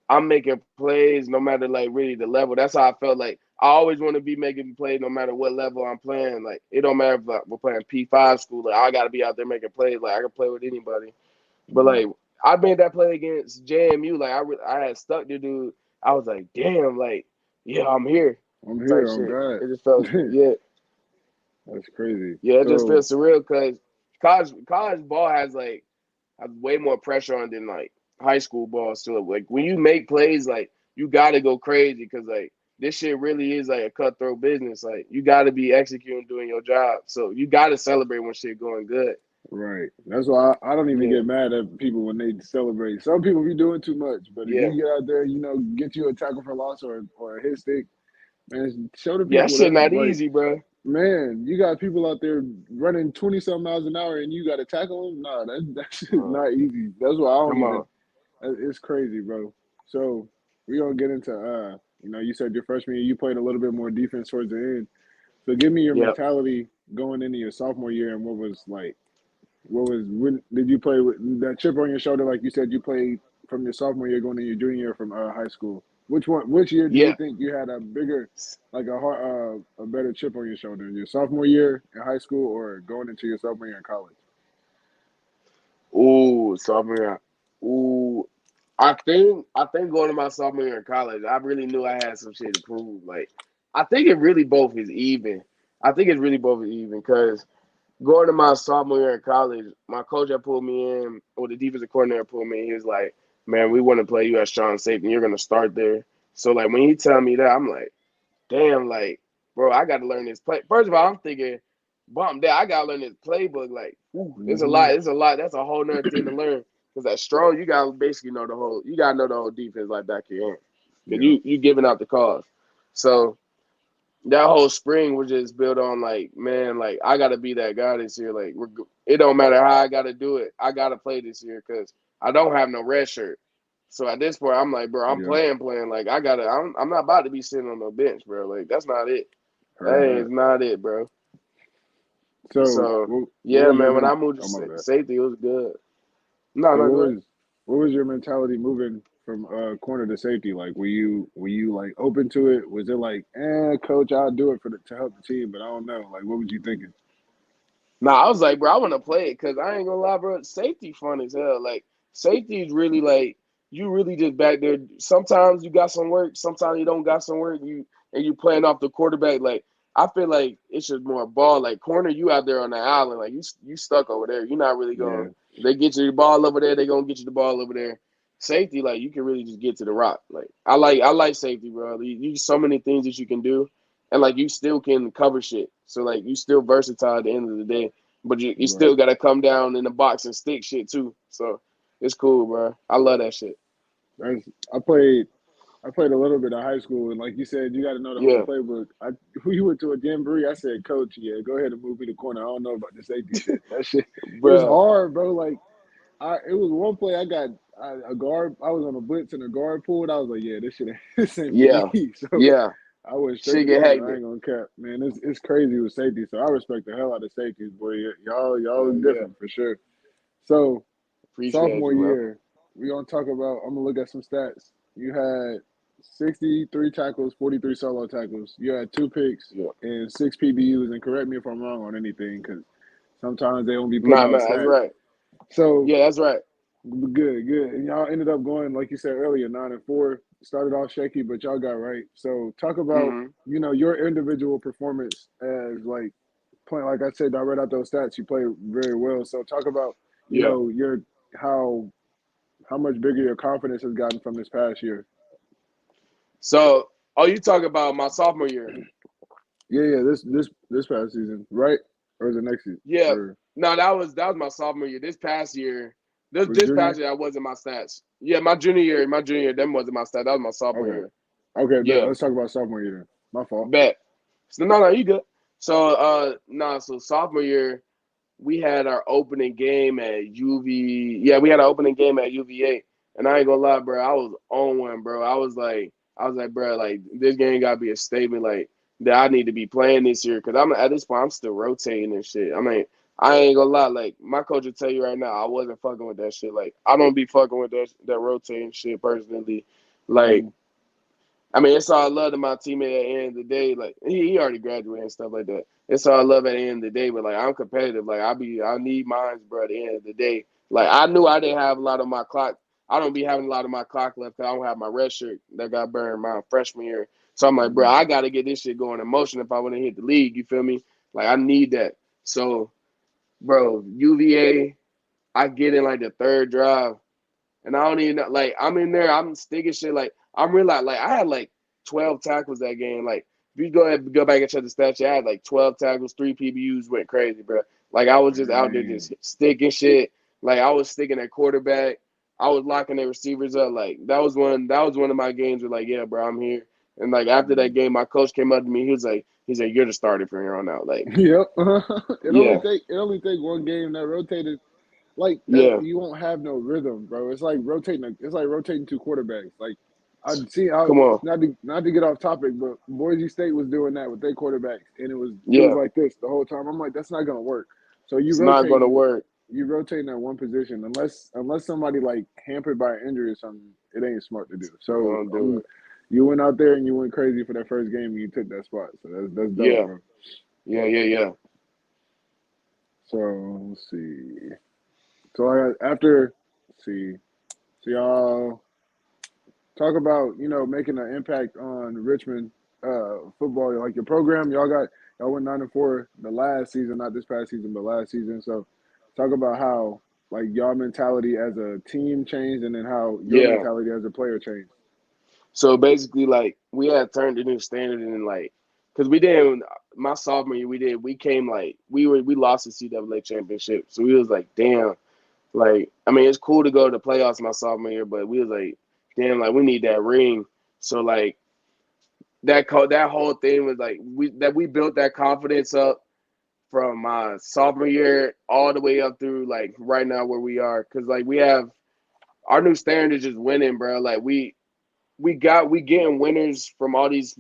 I'm making plays no matter like really the level. That's how I felt like I always want to be making plays no matter what level I'm playing. Like it don't matter if like, we're playing P5 school. Like I gotta be out there making plays. Like I can play with anybody. But Mm-hmm. like I made that play against JMU. Like I had stuck the dude. I was like, damn, like yeah, I'm here I'm type here. I'm shit. God. It just felt yeah, That's crazy. yeah. It just So feels surreal because college ball has way more pressure on than like high school ball. So like when you make plays, like you gotta go crazy because like this shit really is like a cutthroat business. Like you gotta be executing doing your job. So you gotta celebrate when shit going good. right. That's why I don't even Yeah, get mad at people when they celebrate. Some people be doing too much, but if yeah, you get out there, get you a tackle for loss or a hit stick, man, show the yeah. That people shit that's not like, easy, bro. man, you got people out there running 20 some miles an hour and you got to tackle them. Nah, that's just Uh, not easy. That's why I don't come even. on. It's crazy, bro. So we gonna get into you said your freshman year you played a little bit more defense towards the end. So give me your Yep. mentality going into your sophomore year and when did you play with that chip on your shoulder like you said you played from your sophomore year going into your junior year from high school? Which year do you Yeah. think you had a bigger like a better chip on your shoulder? Your sophomore year in high school or going into your sophomore year in college? Ooh, sophomore year. Ooh, I think going to my sophomore year in college, I really knew I had some shit to prove. Like, I think it really both is even. I think it's really both is even because going to my sophomore year in college, my coach had pulled me in, or the defensive coordinator pulled me in. He was like, "Man, we want to play you as strong safety. And you're gonna start there." So like when he tell me that, I'm like, "Damn, like, bro, I got to learn this play." First of all, I'm thinking, "Bump that, I gotta learn this playbook." Like, ooh, it's a Mm-hmm. lot. It's a lot. That's a whole nother thing to learn. Because that strong, you gotta basically know the whole. You gotta know the whole defense like back of your hand. Because Yeah. you giving out the calls. So that whole spring was just built on like, man, like I gotta be that guy this year. Like it don't matter how I gotta do it. I gotta play this year because I don't have no red shirt. So at this point, I'm like, bro, I'm Yeah. playing. Like I gotta. I'm not about to be sitting on no bench, bro. Like that's not it. Heard That that. is not it, bro. So So we're yeah, gonna man. move When in. I moved Oh my to bad. safety, it was good. No, So no, go ahead. what was your mentality moving from corner to safety? Like were you like open to it? Was it like, coach, I'll do it to help the team, but I don't know. Like what was you thinking? Nah, I was like, bro, I want to play it because I ain't gonna lie, bro. Safety fun as hell. Like safety is really like you really just back there. Sometimes you got some work, sometimes you don't got some work. You playing off the quarterback. Like I feel like it's just more ball. Like corner, you out there on the island. Like you stuck over there. You're not really going. Yeah, They get you the ball over there. They gonna get you the ball over there. Safety, like you can really just get to the rock. Like I like safety, bro. You so many things that you can do, and like you still can cover shit. So like you still versatile at the end of the day, but you right. still gotta come down in the box and stick shit too. So it's cool, bro. I love that shit. That's, I played I played a little bit of high school, and like you said, you got to know the whole Yeah, playbook. We went to a jamboree. I said, "Coach, yeah, go ahead and move me to corner. I don't know about the safety shit. That shit, it was bro. hard, bro. Like, it was one play. I got a guard. I was on a blitz and a guard pulled. I was like, yeah, this shit, this ain't for me. Yeah, So yeah. I went straight Shit to get corner. I hectic. ain't gonna cap, man. It's crazy with safety. So I respect the hell out of safeties, boy. Y'all Hell is yeah. different for sure. So Appreciate sophomore you, bro. year, we gonna talk about. I'm gonna look at some stats. You had 63 tackles, 43 solo tackles. You had 2 picks Yeah. and 6 PBUs. And correct me if I'm wrong on anything, because sometimes they don't be putting Nah, out nah, that's stats. right. So Yeah, that's right. good, good. And y'all ended up going, like you said earlier, 9-4. Started off shaky, but y'all got right. So talk about Mm-hmm. your individual performance as like playing. Like I said, I read out those stats. You play very well. So talk about Yeah. your how how much bigger your confidence has gotten from this past year. So, oh, you talking about my sophomore year? Yeah, yeah. This past season, right? Or is it next season? Yeah. Or No, that was my sophomore year. This past year, this was it this past junior? year, that wasn't my stats. Yeah, my junior year, them wasn't my stats. That was my sophomore Okay. year. Okay, bet. Yeah, Let's talk about sophomore year then. My fault. bet. So no, you good. So no, so sophomore year, we had our opening game at UV. Yeah, we had our opening game at UVA, and I ain't gonna lie, bro. I was on one, bro. I was like, bro, like this game gotta be a statement, like that I need to be playing this year because I'm at this point I'm still rotating and shit. I mean, I ain't gonna lie, like my coach will tell you right now, I wasn't fucking with that shit. Like I don't be fucking with that rotating shit personally. Like Hmm. I mean, it's all love to my teammate at the end of the day. Like he already graduated and stuff like that. It's all love at the end of the day. But like I'm competitive. Like I need mines, bro. At the end of the day, like I knew I didn't have a lot of my clock. I don't be having a lot of my clock left because I don't have my red shirt that got burned my freshman year. So I'm like, bro, Hmm. I got to get this shit going in motion if I want to hit the league. You feel me? Like I need that. So, bro, UVA, I get in like the third drive. And I don't even know, like I'm in there, I'm sticking shit. Like I'm realizing, like I had like 12 tackles that game. Like if you go back and check the stats, I had like 12 tackles, 3 PBUs, went crazy, bro. Like I was just out there Dang. just sticking shit. Like I was sticking at quarterback. I was locking their receivers up. Like that was one of my games where like, yeah, bro, I'm here. And like after that Mhm. game, my coach came up to me. He was like, you're the starter from here on out. Like, Yep. yeah, It only take one game that rotated like that. yeah, You won't have no rhythm, bro. It's like rotating. It's like rotating 2 quarterbacks. Like I'd see how come on, not to get off topic, but Boise State was doing that with their quarterbacks, and it was yeah, like this the whole time. I'm like, that's not gonna work. So it's not gonna work. you rotating at one position unless somebody like hampered by injury or something. It ain't smart to do. So Don't do it. you went out there and you went crazy for that first game and you took that spot. So that's dope, Yeah, bro. yeah, yeah, yeah. So let's see. So after let's see. So y'all talk about making an impact on Richmond football, like your program. Y'all went 9-4 the last season, not this past season, but last season. So talk about how like y'all mentality as a team changed, and then how your Yeah. mentality as a player changed. So basically, like we had turned a new standard and like, cause we didn't. My sophomore year, we came like we lost the CAA championship, so we was like, damn, like I mean, it's cool to go to the playoffs my sophomore year, but we was like, damn, like we need that ring. So like that whole thing was like we built that confidence up from my sophomore year all the way up through like right now where we are, cause like we have our new standard is just winning, bro. Like we getting winners from all these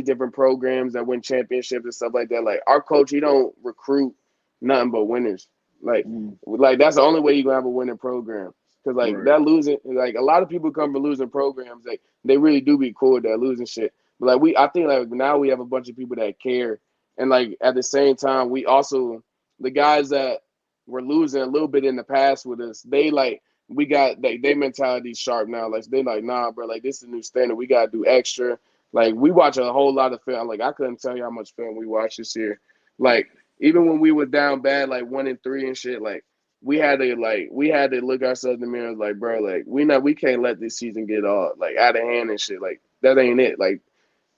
different programs that win championships and stuff like that. Like our coach, he don't recruit nothing but winners. Like Mm, like that's the only way you gonna have a winning program. Because like Right. that losing, like a lot of people come from losing programs. Like they really do be cool with that losing shit. But like I think like now we have a bunch of people that care, and like at the same time, we also the guys that were losing a little bit in the past with us, they like we got like their mentality sharp now. Like they like nah, bro. Like this is the new standard. We gotta do extra. Like we watch a whole lot of film. Like I couldn't tell you how much film we watched this year. Like even when we were down bad, like 1-3 and shit, like we had to look ourselves in the mirror like, bro, like we can't let this season get all like out of hand and shit. Like that ain't it. Like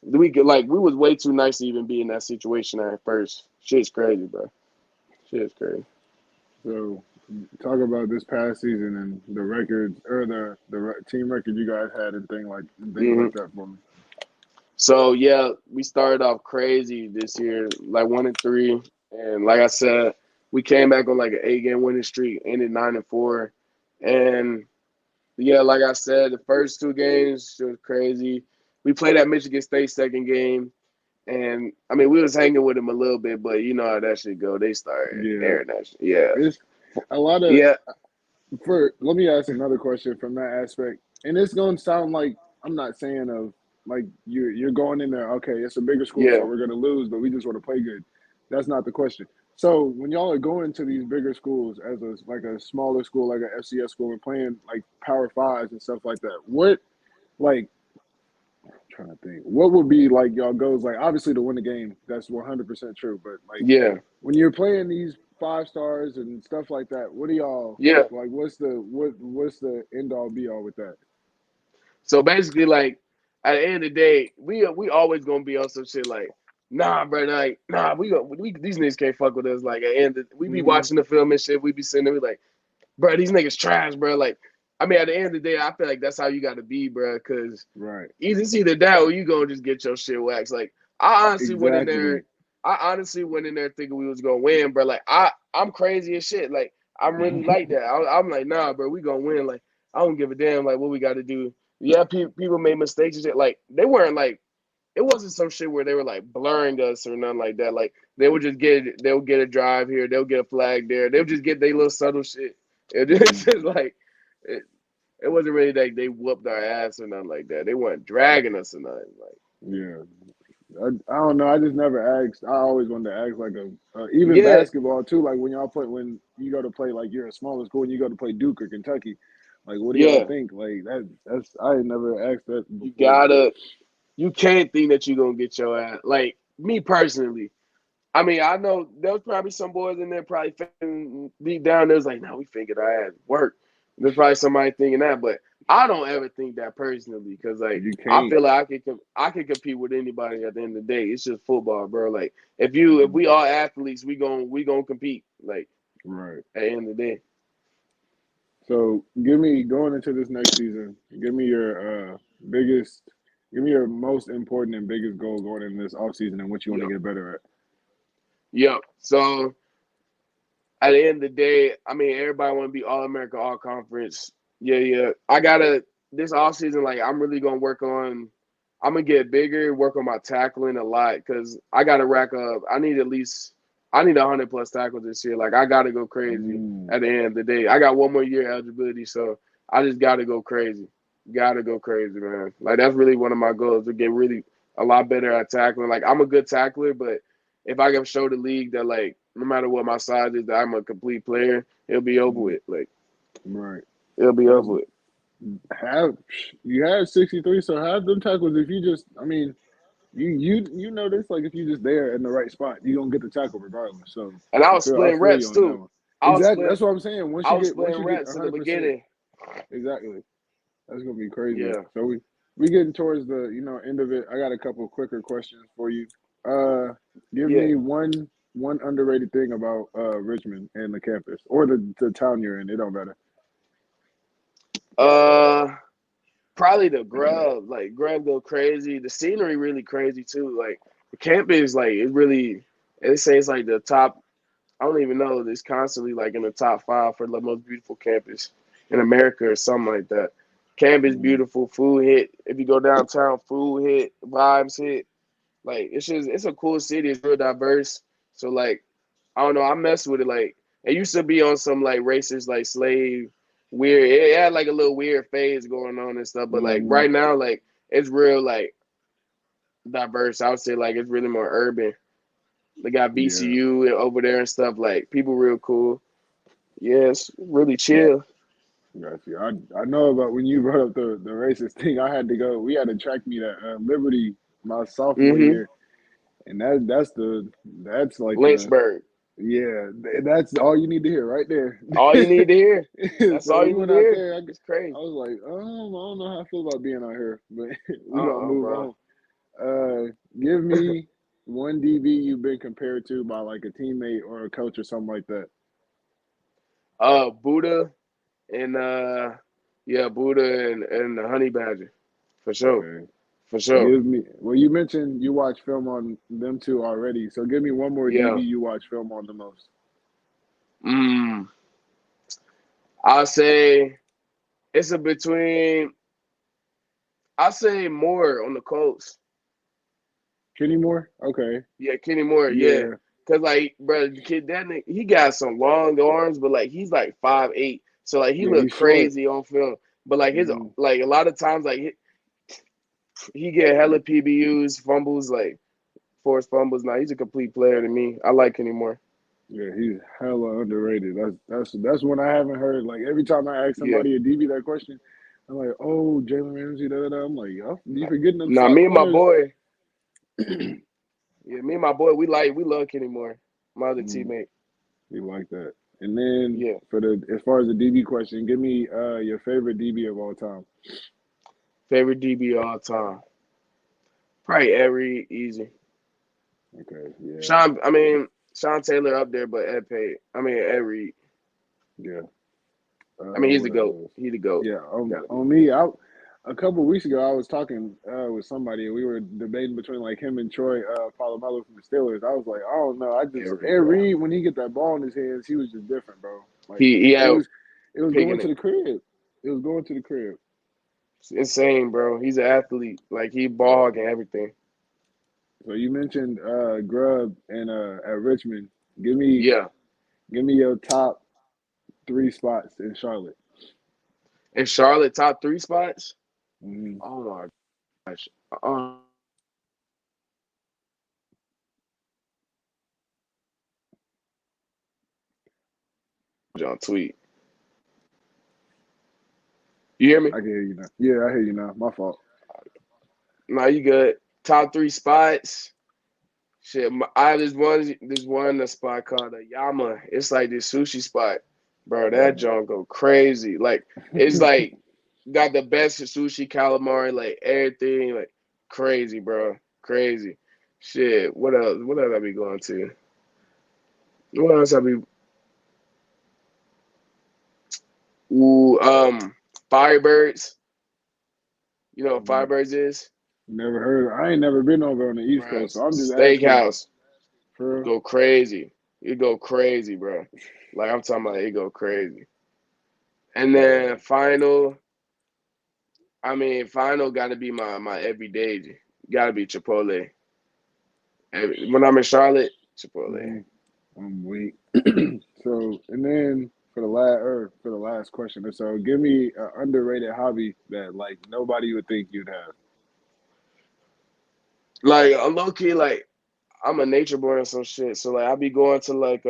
we was way too nice to even be in that situation at first. Shit's crazy, bro. Shit's crazy. So talk about this past season and the records or the team record you guys had and things hmm like that for me. So yeah, we started off crazy this year, like 1-3, and like I said, we came back on like an 8-game winning streak, ended 9-4, and yeah, like I said, the first two games was crazy. We played at Michigan State second game, and I mean we was hanging with them a little bit, but you know how that shit go. They started Yeah, airing that shit. Yeah, it's a lot of yeah, for. Let me ask another question from that aspect, and it's gonna sound like I'm not saying of like you're going in there. Okay, it's a bigger school, so yeah. we're gonna lose, but we just want to play good. That's not the question. So when y'all are going to these bigger schools as a smaller school like a FCS school and playing like Power Fives and stuff like that, what like trying to think. What would be like y'all goals? Like obviously to win the game, that's 100% true. But like Yeah, when you're playing these 5 stars and stuff like that, what do y'all yeah. like? What's the end all be all with that? So basically, like at the end of the day, we always gonna be on some shit like, nah, bro, like nah, we these niggas can't fuck with us. Like at the end, we be Hmm. watching the film and shit. We be sitting there, we like, bro, these niggas trash, bro. Like, I mean, at the end of the day, I feel like that's how you got to be, bro. Because Right. it's either that or you gonna just get your shit waxed. Like, I honestly went in there. Exactly. I honestly went in there thinking we was gonna win, bro. Like, I'm crazy as shit. Like, I'm really like that. I'm like, nah, bro, we gonna win. Like, I don't give a damn. Like, what we got to do. Yeah, people made mistakes and shit. Like, they weren't like it wasn't some shit where they were like blurring us or nothing like that. Like they'll get a drive here, they'll get a flag there, they'll just get their little subtle shit. It's Hmm. just like it, it wasn't really like they whooped our ass or nothing like that. They weren't dragging us or nothing. Like Yeah. I don't know. I just never asked. I always wanted to ask like even yeah, basketball too. Like when you go to play like you're a smaller school and you go to play Duke or Kentucky, like what do y'all yeah. think? Like that's I had never asked that You before. gotta you can't think that you're gonna get your ass. Like me personally, I mean, I know there was probably some boys in there probably thinking deep down there was like, no, we figured our ass work. There's probably somebody thinking that, but I don't ever think that personally because like You I can't. feel like I can compete with anybody at the end of the day. It's just football, bro. Like if we all athletes, we gonna compete. Like Right. at the end of the day. So give me going into this next season. Give me your biggest. Give me your most important and biggest goal going in this off season and what you want to Yep. get better at. Yep. So at the end of the day, I mean everybody wanna be all America, all conference. Yeah, yeah. I gotta this off season, like I'm really gonna work on I'm gonna get bigger, work on my tackling a lot because I gotta rack up. I need 100 plus tackles this year. Like I gotta go crazy Mm, at the end of the day. I got one more year eligibility, so I just gotta go crazy. Gotta go crazy, man. Like that's really one of my goals to get really a lot better at tackling. Like I'm a good tackler, but if I can show the league that like no matter what my size is, that I'm a complete player, it'll be over mm, with. Like right. it'll be That's over with. have you had 63, so have them tackles if you just I mean you know this like if you just there in the right spot, you gonna get the tackle regardless. So And I I was feel I splitting feel you reps on that too. one. I was Exactly. split That's what I'm saying. I was Once splitting you get reps in the 100%, beginning. exactly. That's gonna be crazy. Yeah. So we getting towards the end of it. I got a couple quicker questions for you. Uh, give Yeah. me one underrated thing about Richmond and the campus or the town you're in. It don't matter. Uh Probably the grub. Like grub go crazy. The scenery really crazy too. Like the campus, like it really they say it's like the top I don't even know, it's constantly like in the top five for the most beautiful campus in America or something like that. Campus Mm, beautiful, food hit. If you go downtown, food hit, vibes hit. Like it's a cool city. It's real diverse. So like I don't know. I mess with it. Like it used to be on some like racist like slave. weird. It had like a little weird phase going on and stuff. But like Mm-hmm. right now, like it's real like diverse. I would say like it's really more urban. They got Yeah. VCU over there and stuff. Like people real cool. Yeah, it's really chill. Got you. I know about when you brought up the racist thing. I had to go. We had to track meet at Liberty my sophomore Mm-hmm. year, and that's like the Lynchburg. yeah. That's all you need to hear right there. All you need to hear. That's So all we you need went to out hear. there. It's I crazy. was like, I don't know how I feel about being out here, but we gonna move Bro. on. Give me one DB you've been compared to by like a teammate or a coach or something like that. Buddha and yeah, Buddha and the honey badger. For sure. Okay. For sure. Give me. Well, you mentioned you watch film on them two already, so give me one more DB Yeah. you watch film on the most. Mm. I'll say it's a between I'll say more on the Colts. Kenny Moore. Okay. Yeah, Kenny Moore, yeah. Yeah. Cause like, bro, the kid that nigga, he got some long arms, but like he's like 5'8", so like he Yeah. look He's short. crazy on film. But like his Hmm. like a lot of times like he get hella PBUs, fumbles, like forced fumbles. Now he's a complete player to me. I like Kenny Moore. Yeah. He's hella underrated. That's one I haven't heard. Like every time I ask Yeah. somebody a DB that question, I'm like, oh, Jalen Ramsey. Da, da, da. I'm like, yo, you forgetting them Now slot me and my corners? boy, yeah, me and my boy, we love Kenny Moore, my other Mm, teammate. you like that. And then Yeah, for the as far as the DB question, give me your favorite DB of all time. favorite DB all time. Probably every easy. Okay. Yeah. Sean Taylor up there, but every. Yeah. He's the What goat. else? He the goat. Yeah, Gotta be. on me, a couple of weeks ago, I was talking with somebody, and we were debating between like him and Troy Polamalu from the Steelers. I was like, I don't know. I just Every, Ed bro. Reed when he get that ball in his hands, he was just different, bro. Like He it out was, it was going picking to it. the crib. It was going to the crib. It's insane, bro. He's an athlete. Like he ball Yeah. hogging everything. So you mentioned Grubb and at Richmond. Give me Yeah. give me your top three spots in Charlotte. And Charlotte top three spots. Hmm. Oh my gosh. Uh, John tweet. You hear me? I can hear you now. Yeah, I hear you now. My fault. No, you good. Top three spots. Shit, I this one a spot called a Yama. It's like this sushi spot, bro. That Mm. joint go crazy. Like it's like got the best sushi calamari, like everything, like crazy, bro, crazy. Shit, what else? What else I be going to? What else I be? Ooh, Firebirds. You know what Firebirds is, Never heard. I ain't never been over on the East bro? Coast, so I'm just asking. Steakhouse. For Go crazy. It go crazy, bro. Like I'm talking about, it go crazy. And then final. Final got to be my everyday. Got to be Chipotle. When I'm in Charlotte, Chipotle. real, I'm weak. So, and then for the last question or so, give me an underrated hobby that like nobody would think you'd have. Like I'm low key, like I'm a nature boy or some shit. So like I be going to like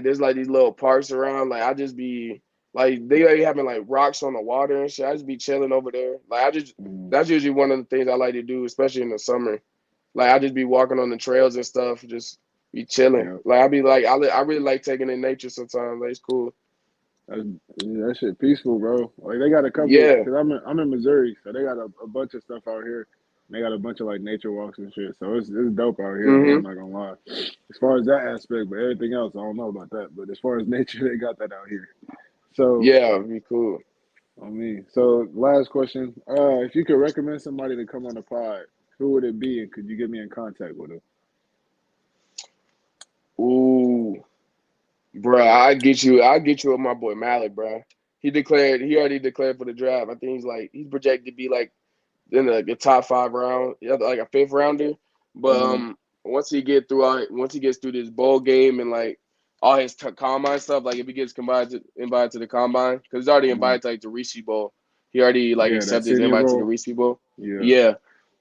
there's like these little parks around. Like I just be like they already having like rocks on the water and shit. I just be chilling over there. Like I just Mm, that's usually one of the things I like to do, especially in the summer. Like I just be walking on the trails and stuff, just be chilling. yeah, Like I be like I really like taking in nature sometimes. Like it's cool. that's, that shit peaceful, bro. Like they got a couple, Yeah. cause I'm in Missouri, so they got a bunch of stuff out here. They got a bunch of like nature walks and shit, so it's dope out here, bro. I'm Mm-hmm. not gonna lie. As far as that aspect, but everything else, I don't know about that. But as far as nature, they got that out here. So Yeah, be cool. on me. So last question. If you could recommend somebody to come on the pod, who would it be and could you get me in contact with them? Ooh, bro, I get you with my boy Malik, bro. He already declared for the draft. I think he's projected to be like in the top 5 round, yeah, like a fifth rounder. But Mm-hmm. once he gets through this bowl game and like all his combine stuff. Like if he gets invited to the combine, because he's already invited to like the Reese Bowl. He already like Yeah, that accepted his senior invite to the bowl. Reese Bowl. Yeah, Yeah,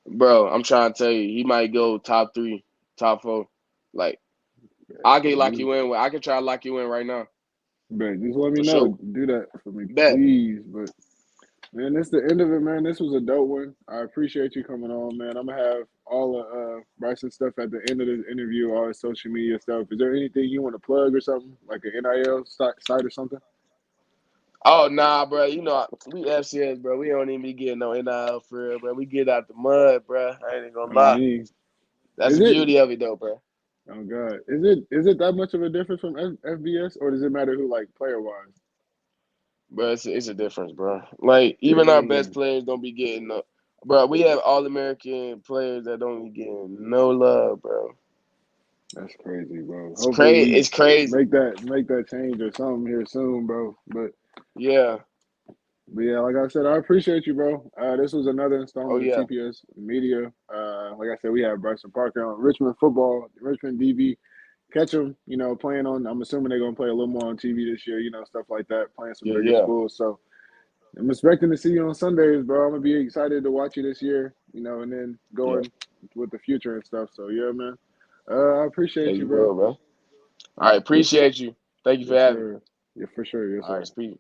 bro, I'm trying to tell you, he might go top 3, top 4. Like I can lock just, you in. I can try to lock you in right now just let me for know. sure. Do that for me, Bet. please. But man, that's the end of it, man. This was a dope one. I appreciate you coming on, man. I'm gonna have all of Bryson stuff at the end of this interview, all his social media stuff. Is there anything you want to plug or something, like an NIL site or something? Oh nah, bro. You know we FCS, bro. We don't even be getting no NIL for real, bro. We get out the mud, bro. I ain't even gonna I lie. mean, That's is the it? beauty of it, though, bro. Oh God, is it that much of a difference from FBS, or does it matter who, like, player wise? Bro, it's a difference, bro. Like even our best Dang, players don't be getting no. Bro, we have All American players that don't be getting no love, bro. that's crazy, bro. It's Hopefully crazy. we It's crazy. make that change or something here soon, bro. Yeah. But yeah, like I said, I appreciate you, bro. This was another Oh installment of yeah. TPS Media. Like I said, we have Bryson Parker on Richmond football, Richmond DB. Catch them, playing on. I'm assuming they're gonna play a little more on TV this year, stuff like that. Playing some Yeah. bigger Yeah. schools, so I'm expecting to see you on Sundays, bro. I'm gonna be excited to watch you this year, and then Yeah. going with the future and stuff. So yeah, man. I Yeah. appreciate you, You bro. will, bro. All right. Appreciate you. Thank you for Yes, having me. sir. Yeah, for sure. Yes, All right. sir. Speak.